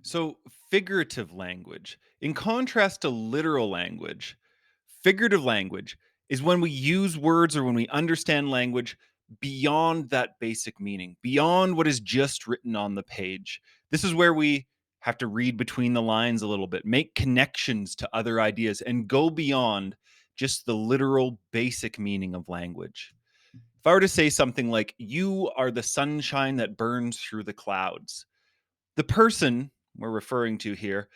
So, figurative language, in contrast to literal language, figurative language is when we use words or when we understand language beyond that basic meaning, beyond what is just written on the page. This is where we have to read between the lines a little bit, make connections to other ideas, and go beyond just the literal basic meaning of language. If I were to say something like, "You are the sunshine that burns through the clouds," the person we're referring to here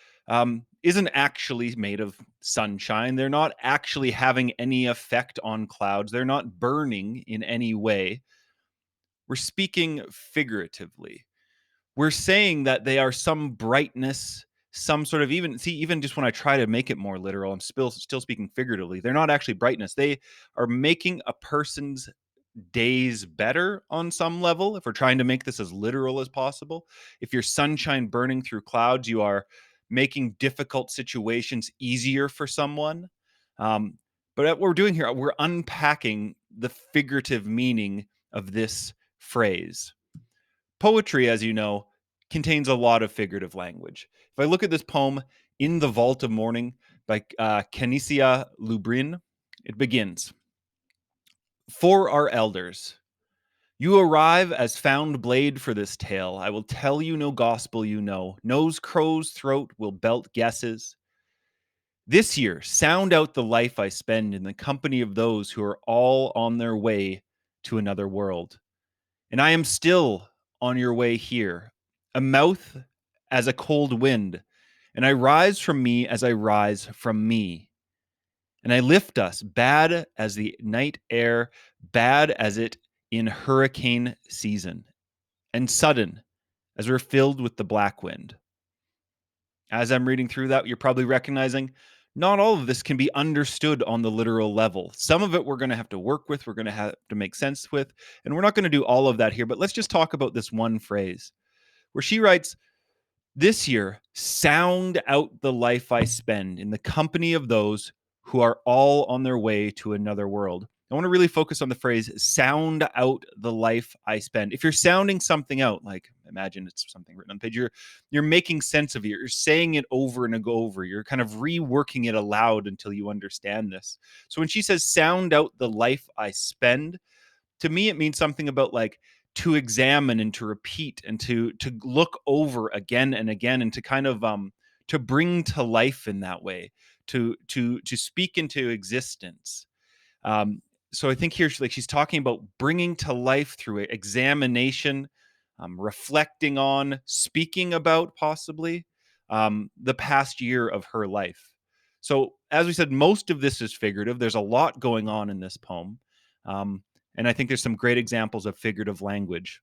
isn't actually made of sunshine. They're not actually having any effect on clouds. They're not burning in any way. We're speaking figuratively. We're saying that they are some brightness, some sort of even just when I try to make it more literal, I'm still speaking figuratively. They're not actually brightness. They are making a person's days better on some level, if we're trying to make this as literal as possible. If you're sunshine burning through clouds, you are making difficult situations easier for someone. But what we're doing here, we're unpacking the figurative meaning of this phrase. Poetry, as you know, contains a lot of figurative language. If I look at this poem, In the Vault of Morning by Canisia Lubrin, it begins: For our elders, you arrive as found blade for this tale. I will tell you no gospel you know. Nose crow's throat will belt guesses. This year, sound out the life I spend in the company of those who are all on their way to another world. And I am still on your way here, a mouth as a cold wind, and I rise from me as I rise from me. And I lift us, bad as the night air, bad as it in hurricane season, and sudden as we're filled with the black wind. As I'm reading through that, you're probably recognizing not all of this can be understood on the literal level. Some of it we're going to have to work with, we're going to have to make sense with, and we're not going to do all of that here, but let's just talk about this one phrase where she writes, This year, sound out the life I spend in the company of those who are all on their way to another world. I want to really focus on the phrase sound out the life I spend. If you're sounding something out, like imagine it's something written on the page, you're making sense of it. You're saying it over and over. You're kind of reworking it aloud until you understand this. So when she says sound out the life I spend, to me it means something about like to examine and to repeat and to look over again and again and to kind of to bring to life in that way, to speak into existence. um so I think here she's talking about bringing to life through examination, reflecting on, speaking about possibly the past year of her life. So as we said, most of this is figurative. There's a lot going on in this poem. um, and I think there's some great examples of figurative language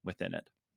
within it.